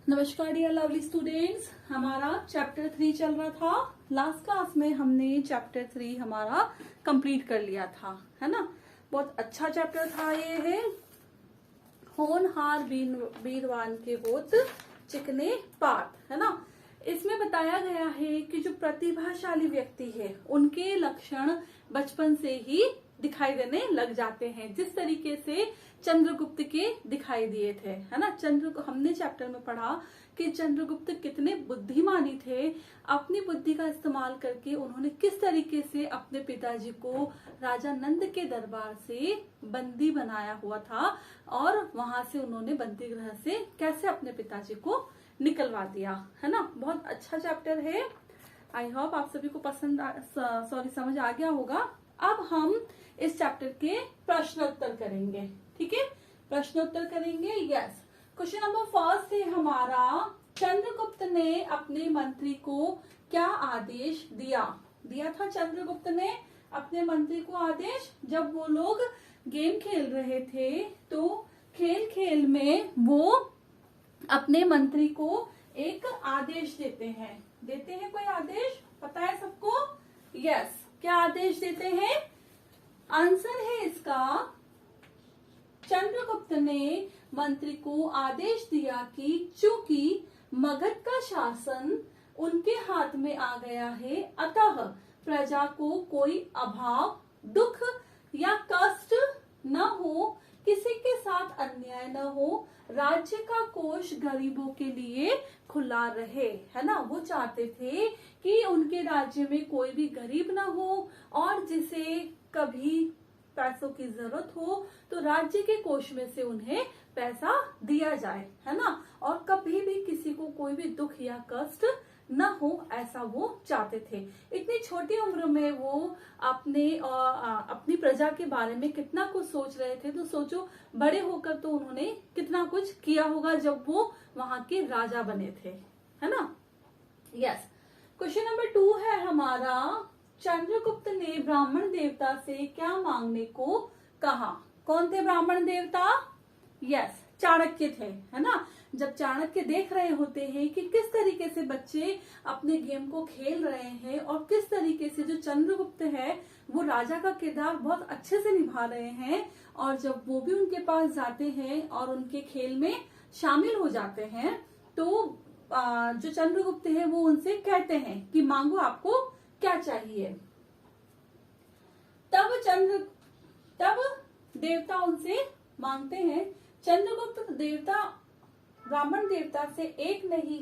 नमस्कार dear lovely students, हमारा chapter 3 चल रहा था। लास्ट क्लास में हमने चैप्टर 3 हमारा कंप्लीट कर लिया था, है ना। बहुत अच्छा चैप्टर था ये है। होनहार बीरवान के होत चिकने पात, है ना। इसमें बताया गया है कि जो प्रतिभाशाली व्यक्ति है उनके लक्षण बचपन से ही दिखाई देने लग जाते हैं, जिस तरीके से चंद्रगुप्त के दिखाई दिए थे, है ना। हमने चैप्टर में पढ़ा कि चंद्रगुप्त कितने बुद्धिमानी थे। अपनी बुद्धि का इस्तेमाल करके उन्होंने किस तरीके से अपने पिताजी को राजा नंद के दरबार से बंदी बनाया हुआ था और वहां से उन्होंने बंदी गृह से कैसे अपने पिताजी को निकलवा दिया, है ना। बहुत अच्छा चैप्टर है। आई होप आप सभी को समझ आ गया होगा। अब हम इस चैप्टर के प्रश्नोत्तर करेंगे, ठीक है। प्रश्नोत्तर करेंगे। यस, क्वेश्चन नंबर फर्स्ट है हमारा, चंद्रगुप्त ने अपने मंत्री को क्या आदेश दिया था। चंद्रगुप्त ने अपने मंत्री को आदेश, जब वो लोग गेम खेल रहे थे तो खेल में वो अपने मंत्री को एक आदेश देते हैं कोई आदेश, पता है सबको। यस, क्या आदेश देते हैं? आंसर है इसका, चंद्रगुप्त ने मंत्री को आदेश दिया कि चूंकि मगध का शासन उनके हाथ में आ गया है, अतः प्रजा को कोई अभाव, दुख या कष्ट न हो, किसी के साथ अन्याय न हो, राज्य का कोष गरीबों के लिए खुला रहे, है ना। वो चाहते थे कि उनके राज्य में कोई भी गरीब ना हो और जिसे कभी पैसों की जरूरत हो तो राज्य के कोष में से उन्हें पैसा दिया जाए, है ना। और कभी भी किसी को कोई भी दुख या कष्ट न हो, ऐसा वो चाहते थे। इतनी छोटी उम्र में वो अपनी प्रजा के बारे में कितना कुछ सोच रहे थे, तो सोचो बड़े होकर तो उन्होंने कितना कुछ किया होगा जब वो वहां के राजा बने थे, है ना। यस, क्वेश्चन नंबर 2 है हमारा, चंद्रगुप्त ने ब्राह्मण देवता से क्या मांगने को कहा। कौन थे ब्राह्मण देवता? यस, चाणक्य थे, है ना। जब चाणक्य देख रहे होते हैं कि किस तरीके से बच्चे अपने गेम को खेल रहे हैं और किस तरीके से जो चंद्रगुप्त है वो राजा का किरदार बहुत अच्छे से निभा रहे हैं, और जब वो भी उनके पास जाते हैं और उनके खेल में शामिल हो जाते हैं, तो जो चंद्रगुप्त है वो उनसे कहते हैं कि मांगो, आपको क्या चाहिए। तब देवता उनसे मांगते हैं, चंद्रगुप्त देवता ब्राह्मण देवता से एक नहीं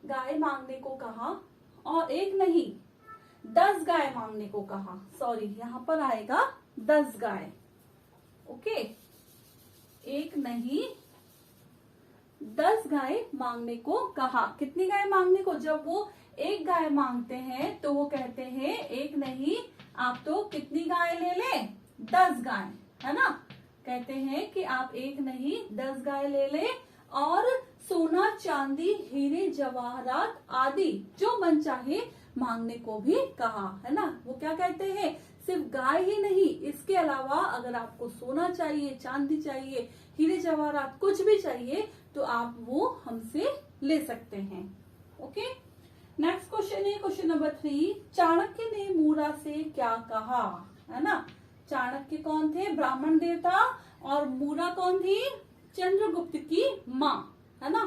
गाय मांगने को कहा और एक नहीं 10 गाय मांगने को कहा। सॉरी, यहाँ पर आएगा 10 गाय, ओके। एक नहीं 10 गाय मांगने को कहा। कितनी गाय मांगने को? जब वो एक गाय मांगते हैं तो वो कहते हैं एक नहीं, आप तो कितनी गाय ले लें? 10 गाय, है ना। कहते हैं कि आप एक नहीं 10 गाय ले लें और सोना चांदी हीरे जवाहरात आदि जो मन चाहे मांगने को भी कहा, है ना। वो क्या कहते हैं, सिर्फ गाय ही नहीं, इसके अलावा अगर आपको सोना चाहिए, चांदी चाहिए, हीरे जवाहरात कुछ भी चाहिए तो आप वो हमसे ले सकते हैं, ओके। नेक्स्ट क्वेश्चन है क्वेश्चन नंबर 3, चाणक्य ने मूरा से क्या कहा, है ना। चाणक्य कौन थे? ब्राह्मण देवता। और मूरा कौन थी? चंद्रगुप्त की माँ, है ना।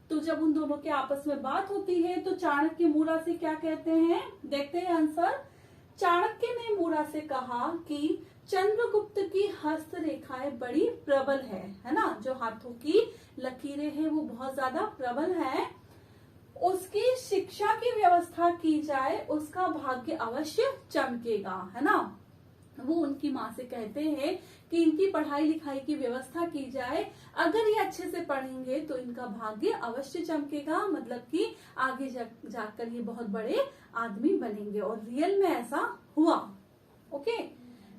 तो जब उन दोनों के आपस में बात होती है तो चाणक्य मूरा से क्या कहते हैं, देखते हैं आंसर। चाणक्य ने मूरा से कहा कि चंद्रगुप्त की हस्त रेखाएं बड़ी प्रबल है ना। जो हाथों की लकीरें हैं वो बहुत ज्यादा प्रबल है। उसकी शिक्षा की व्यवस्था की जाए, उसका भाग्य अवश्य चमकेगा, है ना। वो उनकी माँ से कहते हैं कि इनकी पढ़ाई लिखाई की व्यवस्था की जाए, अगर ये अच्छे से पढ़ेंगे तो इनका भाग्य अवश्य चमकेगा, मतलब कि आगे जाकर ये बहुत बड़े आदमी बनेंगे। और रियल में ऐसा हुआ, ओके।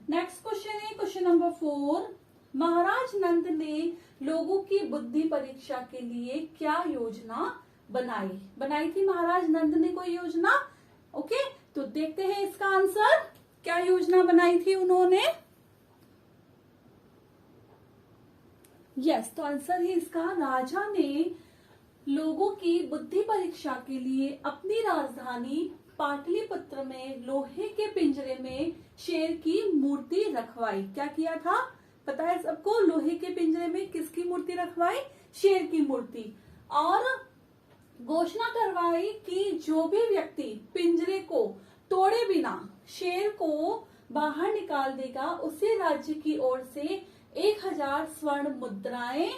नेक्स्ट क्वेश्चन है क्वेश्चन नंबर 4, महाराज नंद ने लोगों की बुद्धि परीक्षा के लिए क्या योजना बनाई थी। महाराज नंद ने कोई योजना, ओके। तो देखते हैं इसका आंसर, क्या योजना बनाई थी उन्होंने। यस, तो आंसर है इसका, राजा ने लोगों की बुद्धि परीक्षा के लिए अपनी राजधानी पाटलिपुत्र में लोहे के पिंजरे में शेर की मूर्ति रखवाई। क्या किया था पता है सबको? लोहे के पिंजरे में किसकी मूर्ति रखवाई? शेर की मूर्ति। और घोषणा करवाई कि जो भी व्यक्ति पिंजरे को तोड़े बिना शेर को बाहर निकाल देगा उसे राज्य की ओर से 1000 स्वर्ण मुद्राएं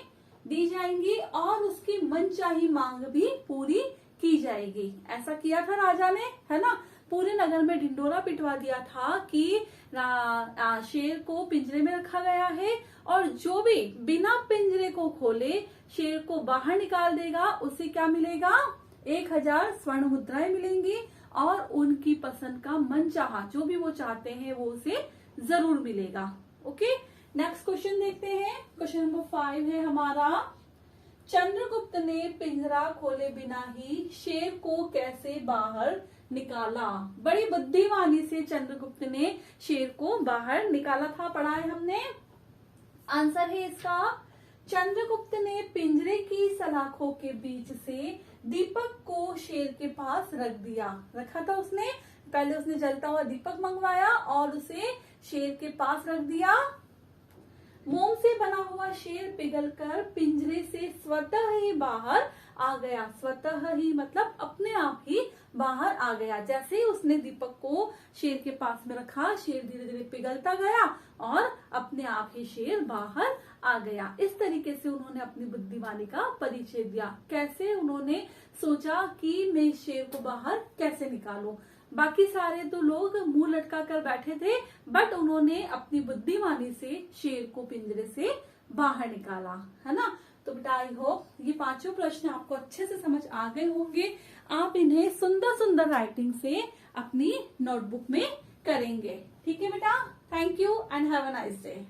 दी जाएंगी और उसकी मनचाही मांग भी पूरी की जाएगी। ऐसा किया था राजा ने, है ना। पूरे नगर में ढिंडोरा पिटवा दिया था कि शेर को पिंजरे में रखा गया है और जो भी बिना पिंजरे को खोले शेर को बाहर निकाल देगा उसे क्या मिलेगा? 1000 स्वर्ण मुद्राएं मिलेंगी और उनकी पसंद का मनचाहा जो भी वो चाहते हैं वो उसे जरूर मिलेगा। ओके, नेक्स्ट क्वेश्चन देखते हैं। क्वेश्चन नंबर 5 है हमारा, चंद्रगुप्त ने पिंजरा खोले बिना ही शेर को कैसे बाहर निकाला? बड़ी बुद्धिमानी से चंद्रगुप्त ने शेर को बाहर निकाला था, पढ़ा है हमने। आंसर है इसका, चंद्रगुप्त ने पिंजरे की सलाखों के बीच से दीपक को शेर के पास रख दिया। रखा था उसने, पहले उसने जलता हुआ दीपक मंगवाया और उसे शेर के पास रख दिया। मोम से बना हुआ शेर पिघलकर पिंजरे से स्वतः ही बाहर आ गया। स्वतः ही मतलब अपने आप ही बाहर आ गया। जैसे ही उसने दीपक को शेर के पास में रखा, शेर धीरे धीरे पिघलता गया और अपने आप ही शेर बाहर आ गया। इस तरीके से उन्होंने अपनी बुद्धिमानी का परिचय दिया। कैसे उन्होंने सोचा कि मैं शेर को बाहर कैसे निकालूं। बाकी सारे तो लोग मुंह लटका कर बैठे थे, बट उन्होंने अपनी बुद्धिमानी से शेर को पिंजरे से बाहर निकाला, है ना। तो बेटा आई होप ये 5 प्रश्न आपको अच्छे से समझ आ गए होंगे। आप इन्हें सुंदर सुंदर राइटिंग से अपनी नोटबुक में करेंगे। ठीक है बेटा, thank you and have a nice day.